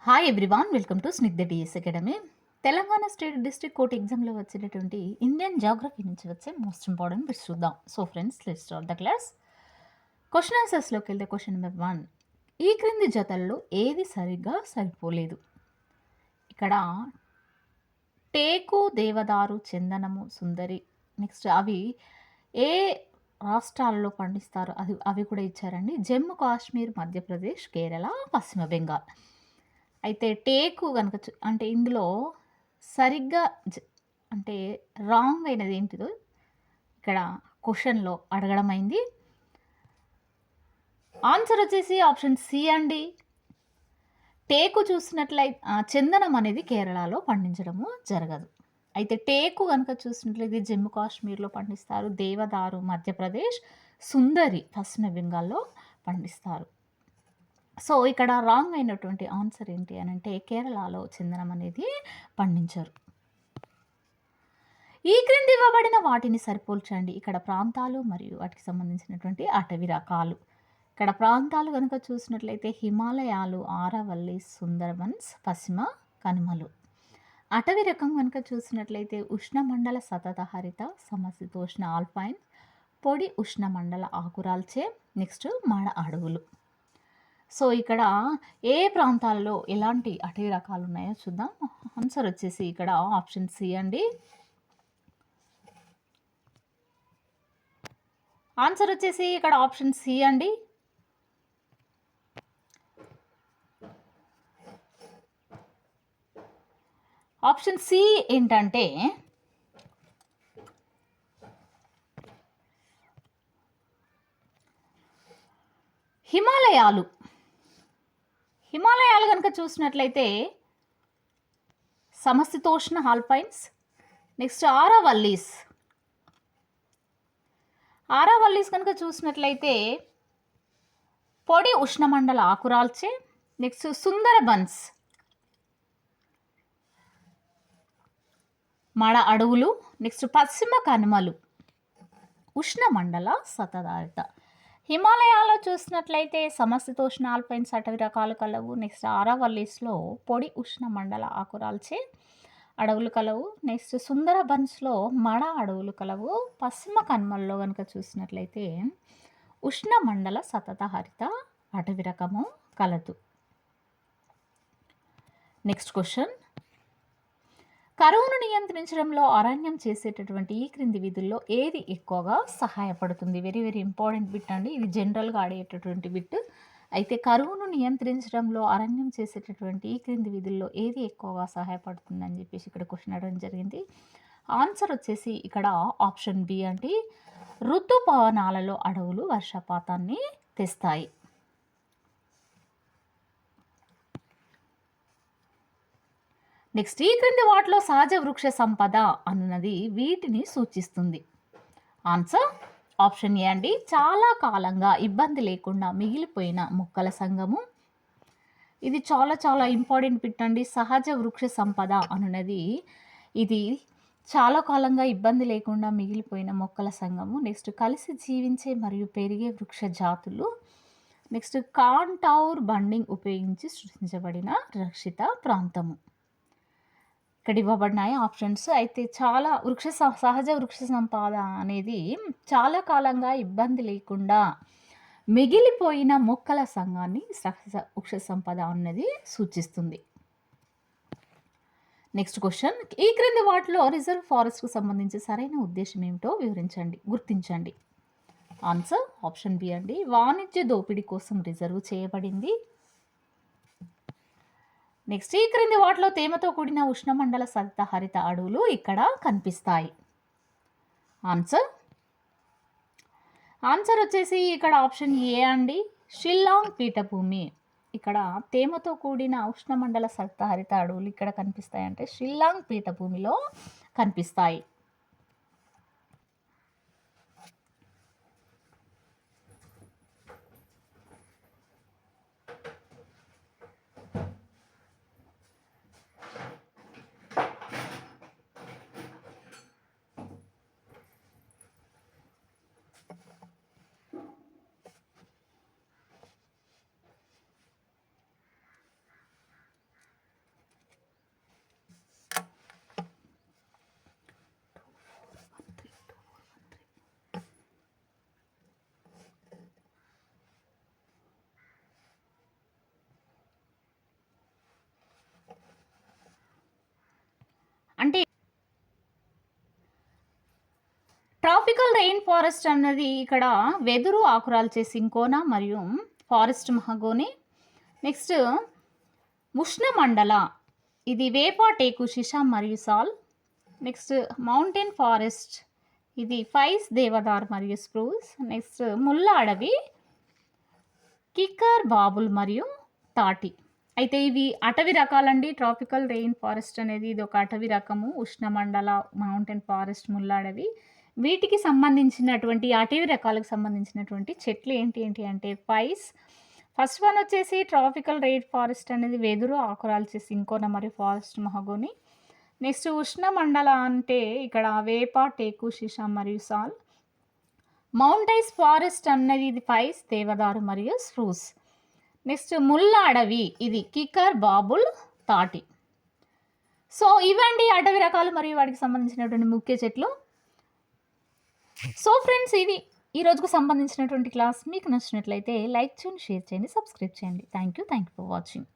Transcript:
Hi everyone, welcome to Snigdha DS academy. Telangana state district court ఎగ్జామ్లో వచ్చేటటువంటి Indian geography నుంచి వచ్చే మోస్ట్ ఇంపార్టెంట్ బిట్స్ చూద్దాం. So friends, let's start the class. Question ఆన్సర్స్లోకి వెళ్తే క్వశ్చన్ నెంబర్ 1, ఈ క్రింది జతల్లో ఏది సరిగ్గా సరిపోలేదు? ఇక్కడ టేకు, దేవదారు, చందనము, సుందరి, నెక్స్ట్ అవి ఏ రాష్ట్రాల్లో పండిస్తారు అవి కూడా ఇచ్చారండి. జమ్మూ కాశ్మీర్, మధ్యప్రదేశ్, కేరళ, పశ్చిమ బెంగాల్. అయితే టేకు కనుక అంటే ఇందులో సరిగ్గా అంటే రాంగ్ అయినది ఏంటిదో ఇక్కడ క్వశ్చన్లో అడగడం అయింది. ఆన్సర్ వచ్చేసి ఆప్షన్ సి అండి. టేకు చూసినట్లయితే చందనం అనేది కేరళలో పండించడము జరగదు. అయితే టేకు కనుక చూసినట్లయితే జమ్మూ కాశ్మీర్లో పండిస్తారు, దేవదారు మధ్యప్రదేశ్, సుందరి పశ్చిమ బెంగాల్లో పండిస్తారు. సో ఇక్కడ రాంగ్ అయినటువంటి ఆన్సర్ ఏంటి అని అంటే కేరళలో చందనం అనేది పండించరు. ఈ క్రింది ఇవ్వబడిన వాటిని సరిపోల్చండి. ఇక్కడ ప్రాంతాలు మరియు వాటికి సంబంధించినటువంటి అటవీ రకాలు. ఇక్కడ ప్రాంతాలు కనుక చూసినట్లయితే హిమాలయాలు, ఆరావల్లి, సుందర్బన్స్, పశ్చిమ కనుమలు. అటవీ రకం కనుక చూసినట్లయితే ఉష్ణమండల సతతహరిత, సమశీతోష్ణ ఆల్పైన్, పొడి ఉష్ణమండల ఆకురాల్చే, నెక్స్ట్ మాడ అడవులు. సో ఇక్కడ ఏ ప్రాంతాల్లో ఎలాంటి అటవీ రకాలు ఉన్నాయో చూద్దాం. ఆన్సర్ వచ్చేసి ఇక్కడ ఆప్షన్ సి అండి. ఆన్సర్ వచ్చేసి ఇక్కడ ఆప్షన్ సి అండి. ఆప్షన్ సి ఏంటంటే హిమాలయాలు. హిమాలయాలు కనుక చూసినట్లయితే సమశీతోష్ణ ఆల్పైన్స్, నెక్స్ట్ ఆరావల్లీస్. ఆరావల్లీస్ కనుక చూసినట్లయితే పొడి ఉష్ణమండల ఆకురాల్చే, నెక్స్ట్ సుందరబన్స్ మడ అడవులు, నెక్స్ట్ పశ్చిమ కనుమలు ఉష్ణమండల సతతారిత. హిమాలయాల్లో చూసినట్లయితే సమశీతోష్ణ ఆల్పైన్స్ అటవీ రకాలు కలవు, నెక్స్ట్ ఆరావల్లీస్లో పొడి ఉష్ణమండల ఆకురాల్చే అడవులు కలవు, నెక్స్ట్ సుందరబన్స్లో మడ అడవులు కలవు, పశ్చిమ కనుమల్లో కనుక చూసినట్లయితే ఉష్ణమండల సతతహరిత అటవీ రకము కలదు. నెక్స్ట్ క్వశ్చన్, కరువును నియంత్రించడంలో అరణ్యం చేసేటటువంటి ఈ క్రింది విధుల్లో ఏది ఎక్కువగా సహాయపడుతుంది? వెరీ వెరీ ఇంపార్టెంట్ బిట్ అండి. ఇది జనరల్గా ఆడేటటువంటి బిట్. అయితే కరువును నియంత్రించడంలో అరణ్యం చేసేటటువంటి ఈ క్రింది విధుల్లో ఏది ఎక్కువగా సహాయపడుతుంది అని చెప్పేసి ఇక్కడ క్వశ్చన్ అడగడం జరిగింది. ఆన్సర్ వచ్చేసి ఇక్కడ ఆప్షన్ బి అండి. ఋతుపవనాలలో అడవులు వర్షపాతాన్ని తెస్తాయి. నెక్స్ట్, ఈ క్రింది వాటిలో సహజ వృక్ష సంపద అన్నది వీటిని సూచిస్తుంది. ఆన్సర్ ఆప్షన్ ఏ అండి. చాలా కాలంగా ఇబ్బంది లేకుండా మిగిలిపోయిన మొక్కల సంఘము. ఇది చాలా చాలా ఇంపార్టెంట్ బిట్ అండి. సహజ వృక్ష సంపద అన్నది ఇది చాలా కాలంగా ఇబ్బంది లేకుండా మిగిలిపోయిన మొక్కల సంఘము. నెక్స్ట్, కలిసి జీవించే మరియు పెరిగే వృక్ష జాతులు. నెక్స్ట్, కాంటౌర్ బండింగ్ ఉపయోగించి సృష్టించబడిన రక్షిత ప్రాంతము. ఇక్కడ ఇవ్వబడినాయి ఆప్షన్స్. అయితే చాలా సహజ వృక్ష సంపద అనేది చాలా కాలంగా ఇబ్బంది లేకుండా మిగిలిపోయిన మొక్కల సంఘాన్ని సహజ వృక్ష సంపద అన్నది సూచిస్తుంది. నెక్స్ట్ క్వశ్చన్, ఈ క్రింది వాటిలో రిజర్వ్ ఫారెస్ట్కు సంబంధించి సరైన ఉద్దేశం ఏమిటో గుర్తించండి. ఆన్సర్ ఆప్షన్ బి అండి. వాణిజ్య దోపిడీ కోసం రిజర్వ్ చేయబడింది. నెక్స్ట్, ఈ క్రింది వాటిలో తేమతో కూడిన ఉష్ణమండల సతతహరిత అడవులు ఇక్కడ కనిపిస్తాయి. ఆన్సర్ వచ్చేసి ఇక్కడ ఆప్షన్ ఏ అండి. షిల్లాంగ్ పీఠభూమి. ఇక్కడ తేమతో కూడిన ఉష్ణమండల సతతహరిత అడవులు ఇక్కడ కనిపిస్తాయి అంటే షిల్లాంగ్ పీఠభూమిలో కనిపిస్తాయి. రెయిన్ ఫారెస్ట్ అన్నది ఇక్కడ వెదురు ఆకురాల్చే సింకోనా మరియు ఫారెస్ట్ మహగోని. నెక్స్ట్ ఉష్ణమండల ఇది వేప టేకు శిష మరియు సాల్. నెక్స్ట్ మౌంటైన్ ఫారెస్ట్ ఇది ఫైస్ దేవదార్ మరియు స్ప్రూస్. నెక్స్ట్ ముళ్ళ అడవి కిక్కర్ బాబుల్ మరియు తాటి. అయితే ఇవి అటవీ రకాలండి. ట్రాపికల్ రెయిన్ ఫారెస్ట్ అనేది ఇది ఒక అటవీ రకము. ఉష్ణమండల మౌంటైన్ ఫారెస్ట్ ముళ్ళ అడవి వీటికి సంబంధించినటువంటి అటవీ రకాలకు సంబంధించినటువంటి చెట్లు ఏంటి ఏంటి అంటే ఫైస్. ఫస్ట్ వన్ వచ్చేసి ట్రాపికల్ రెయిన్ ఫారెస్ట్ అనేది వెదురు ఆకురాల్చే సింకోనా మరియు ఫారెస్ట్ మహగోని. నెక్స్ట్ ఉష్ణమండల అంటే ఇక్కడ వేప టేకు శిష మరియు సాల్. మౌంటైన్స్ ఫారెస్ట్ అన్నది ఇది ఫైస్ దేవదారు మరియు స్ప్రూస్. నెక్స్ట్ ముళ్ళ అడవి ఇది కిక్కర్ బాబుల్ తాటి. సో ఇవండి అటవీ రకాలు మరియు వాటికి సంబంధించినటువంటి ముఖ్య చెట్లు. సో ఫ్రెండ్స్, ఇది ఈ రోజుకు సంబంధించినటువంటి క్లాస్. మీకు నచ్చినట్లయితే లైక్ చేయండి, షేర్ చేయండి, సబ్స్క్రైబ్ చేయండి. Thank you for watching.